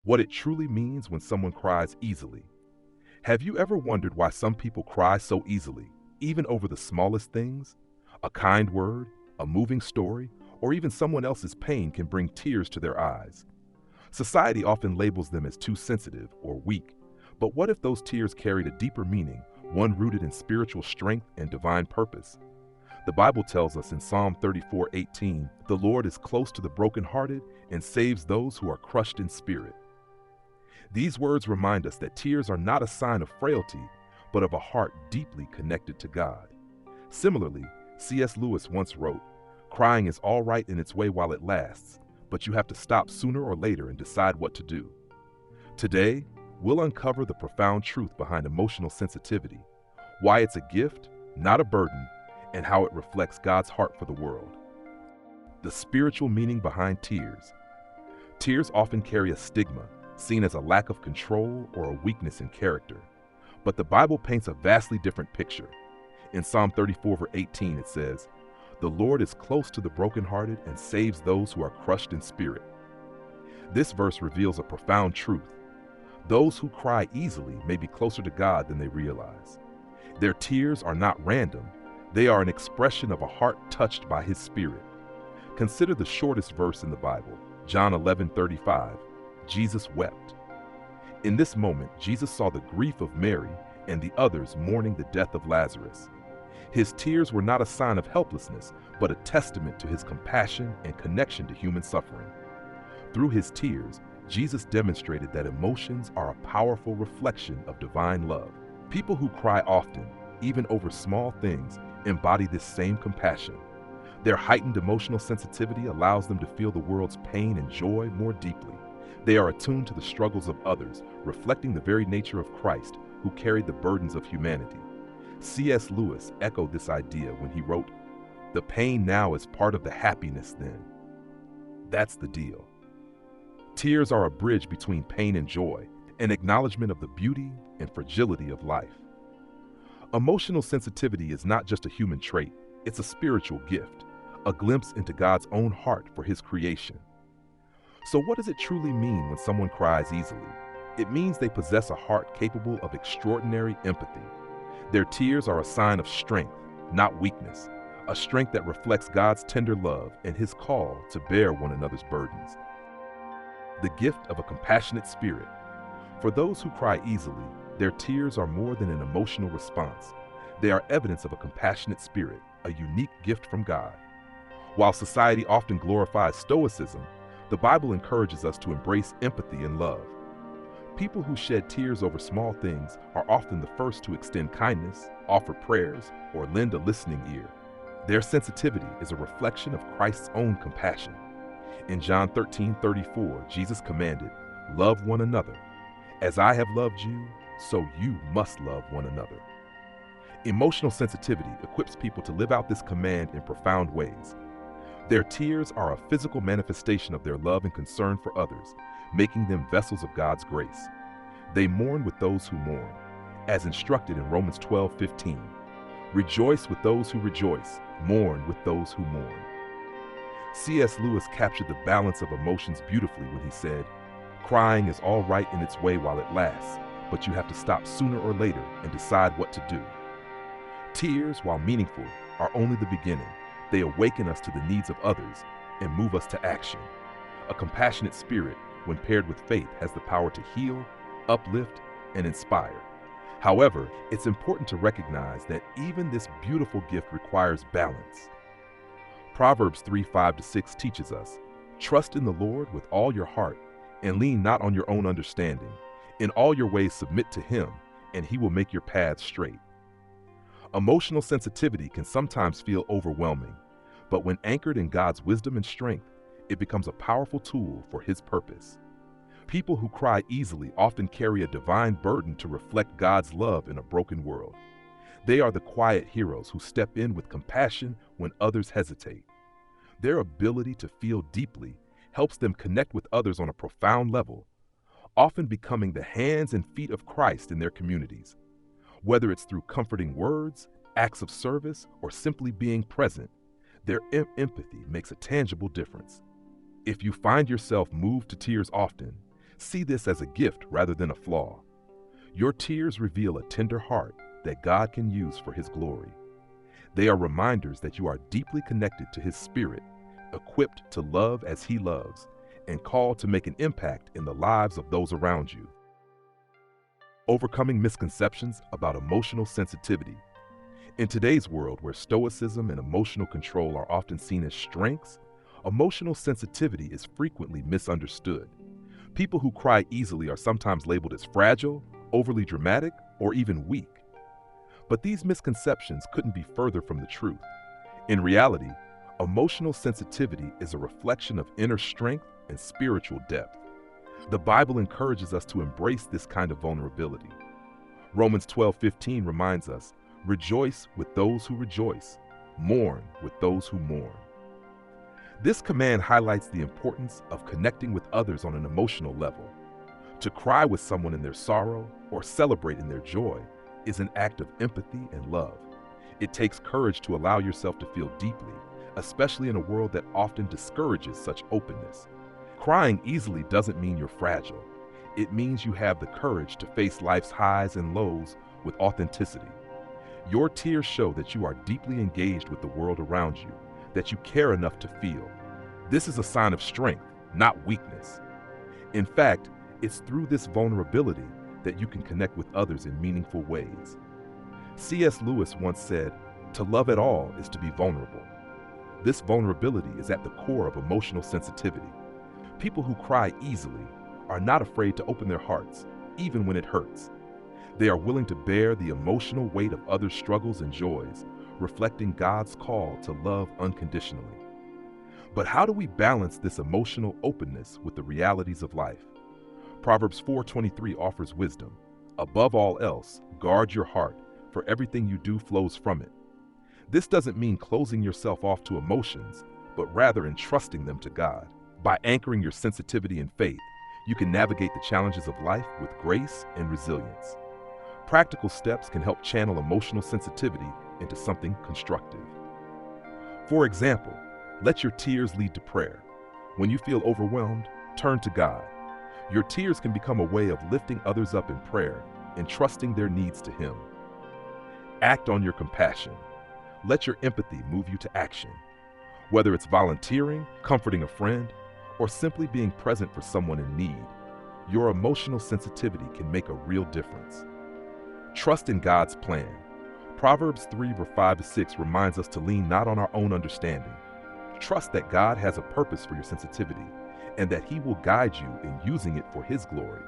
What it truly means when someone cries easily. Have you ever wondered why some people cry so easily, even over the smallest things? A kind word, a moving story, or even someone else's pain can bring tears to their eyes. Society often labels them as too sensitive or weak, but what if those tears carried a deeper meaning, one rooted in spiritual strength and divine purpose? The Bible tells us in Psalm 34:18, "The Lord is close to the brokenhearted and saves those who are crushed in spirit." These words remind us that tears are not a sign of frailty, but of a heart deeply connected to God. Similarly, C.S. Lewis once wrote, "Crying is all right in its way while it lasts, but you have to stop sooner or later and decide what to do." Today, we'll uncover the profound truth behind emotional sensitivity, why it's a gift, not a burden, and how it reflects God's heart for the world. The spiritual meaning behind tears. Tears often carry a stigma, seen as a lack of control or a weakness in character. But the Bible paints a vastly different picture. In Psalm 34:18 it says, "The Lord is close to the brokenhearted and saves those who are crushed in spirit." This verse reveals a profound truth. Those who cry easily may be closer to God than they realize. Their tears are not random. They are an expression of a heart touched by His Spirit. Consider the shortest verse in the Bible, John 11:35. Jesus wept. In this moment, Jesus saw the grief of Mary and the others mourning the death of Lazarus. His tears were not a sign of helplessness, but a testament to His compassion and connection to human suffering. Through His tears, Jesus demonstrated that emotions are a powerful reflection of divine love. People who cry often, even over small things, embody this same compassion. Their heightened emotional sensitivity allows them to feel the world's pain and joy more deeply. They are attuned to the struggles of others, reflecting the very nature of Christ, who carried the burdens of humanity. C.S. Lewis echoed this idea when he wrote, "The pain now is part of the happiness then." That's the deal. Tears are a bridge between pain and joy, an acknowledgement of the beauty and fragility of life. Emotional sensitivity is not just a human trait, it's a spiritual gift, a glimpse into God's own heart for His creation. So what does it truly mean when someone cries easily? It means they possess a heart capable of extraordinary empathy. Their tears are a sign of strength, not weakness, a strength that reflects God's tender love and His call to bear one another's burdens. The gift of a compassionate spirit. For those who cry easily, their tears are more than an emotional response. They are evidence of a compassionate spirit, a unique gift from God. While society often glorifies stoicism, the Bible encourages us to embrace empathy and love. People who shed tears over small things are often the first to extend kindness, offer prayers, or lend a listening ear. Their sensitivity is a reflection of Christ's own compassion. In John 13:34, Jesus commanded, "Love one another. As I have loved you, so you must love one another." Emotional sensitivity equips people to live out this command in profound ways. Their tears are a physical manifestation of their love and concern for others, making them vessels of God's grace. They mourn with those who mourn, as instructed in Romans 12:15. Rejoice with those who rejoice, mourn with those who mourn. C.S. Lewis captured the balance of emotions beautifully when he said, "Crying is all right in its way while it lasts, but you have to stop sooner or later and decide what to do." Tears, while meaningful, are only the beginning. They awaken us to the needs of others and move us to action. A compassionate spirit, when paired with faith, has the power to heal, uplift, and inspire. However, it's important to recognize that even this beautiful gift requires balance. Proverbs 3:5-6 teaches us, "Trust in the Lord with all your heart, and lean not on your own understanding. In all your ways submit to Him, and He will make your paths straight." Emotional sensitivity can sometimes feel overwhelming, but when anchored in God's wisdom and strength, it becomes a powerful tool for His purpose. People who cry easily often carry a divine burden to reflect God's love in a broken world. They are the quiet heroes who step in with compassion when others hesitate. Their ability to feel deeply helps them connect with others on a profound level, often becoming the hands and feet of Christ in their communities. Whether it's through comforting words, acts of service, or simply being present, their empathy makes a tangible difference. If you find yourself moved to tears often, See this as a gift rather than a flaw. Your tears reveal a tender heart that God can use for His glory. They are reminders that you are deeply connected to His Spirit, equipped to love as He loves, and called to make an impact in the lives of those around you. Overcoming misconceptions about emotional sensitivity. In today's world where stoicism and emotional control are often seen as strengths, emotional sensitivity is frequently misunderstood. People who cry easily are sometimes labeled as fragile, overly dramatic, or even weak. But these misconceptions couldn't be further from the truth. In reality, emotional sensitivity is a reflection of inner strength and spiritual depth. The Bible encourages us to embrace this kind of vulnerability. Romans 12:15 reminds us, "Rejoice with those who rejoice, mourn with those who mourn." This command highlights the importance of connecting with others on an emotional level. To cry with someone in their sorrow or celebrate in their joy is an act of empathy and love. It takes courage to allow yourself to feel deeply, especially in a world that often discourages such openness. Crying easily doesn't mean you're fragile. It means you have the courage to face life's highs and lows with authenticity. Your tears show that you are deeply engaged with the world around you, that you care enough to feel. This is a sign of strength, not weakness. In fact, it's through this vulnerability that you can connect with others in meaningful ways. C.S. Lewis once said, "To love at all is to be vulnerable." This vulnerability is at the core of emotional sensitivity. People who cry easily are not afraid to open their hearts, even when it hurts. They are willing to bear the emotional weight of others' struggles and joys, reflecting God's call to love unconditionally. But how do we balance this emotional openness with the realities of life? Proverbs 4:23 offers wisdom. Above all else, guard your heart, for everything you do flows from it. This doesn't mean closing yourself off to emotions, but rather entrusting them to God. By anchoring your sensitivity in faith, you can navigate the challenges of life with grace and resilience. Practical steps can help channel emotional sensitivity into something constructive. For example, let your tears lead to prayer. When you feel overwhelmed, turn to God. Your tears can become a way of lifting others up in prayer and trusting their needs to Him. Act on your compassion. Let your empathy move you to action. Whether it's volunteering, comforting a friend, or simply being present for someone in need, your emotional sensitivity can make a real difference. Trust in God's plan. Proverbs 3:5-6 reminds us to lean not on our own understanding. Trust that God has a purpose for your sensitivity and that He will guide you in using it for His glory.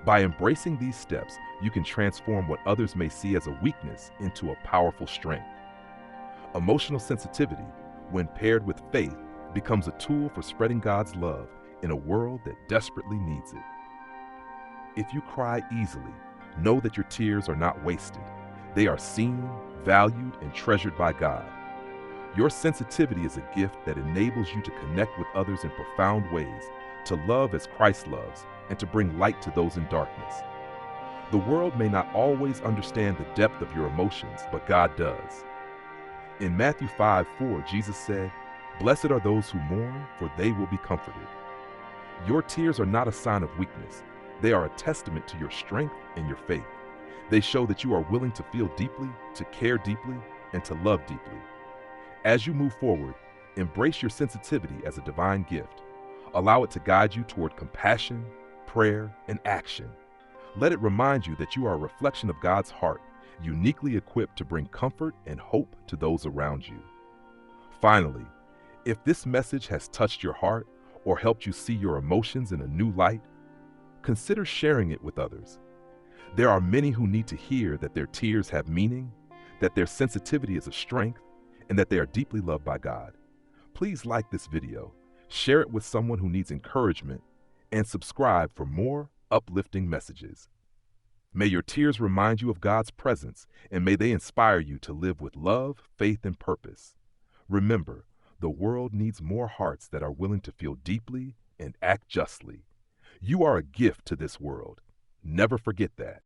By embracing these steps, you can transform what others may see as a weakness into a powerful strength. Emotional sensitivity, when paired with faith, becomes a tool for spreading God's love in a world that desperately needs it. If you cry easily, know that your tears are not wasted. They are seen, valued, and treasured by God. Your sensitivity is a gift that enables you to connect with others in profound ways, to love as Christ loves, and to bring light to those in darkness. The world may not always understand the depth of your emotions, but God does. In Matthew 5:4, Jesus said, "Blessed are those who mourn, for they will be comforted." Your tears are not a sign of weakness. They are a testament to your strength and your faith. They show that you are willing to feel deeply, to care deeply, and to love deeply. As you move forward, embrace your sensitivity as a divine gift. Allow it to guide you toward compassion, prayer, and action. Let it remind you that you are a reflection of God's heart, uniquely equipped to bring comfort and hope to those around you. Finally, if this message has touched your heart or helped you see your emotions in a new light, consider sharing it with others. There are many who need to hear that their tears have meaning, that their sensitivity is a strength, and that they are deeply loved by God. Please like this video, share it with someone who needs encouragement, and subscribe for more uplifting messages. May your tears remind you of God's presence, and may they inspire you to live with love, faith, and purpose. Remember, the world needs more hearts that are willing to feel deeply and act justly. You are a gift to this world. Never forget that.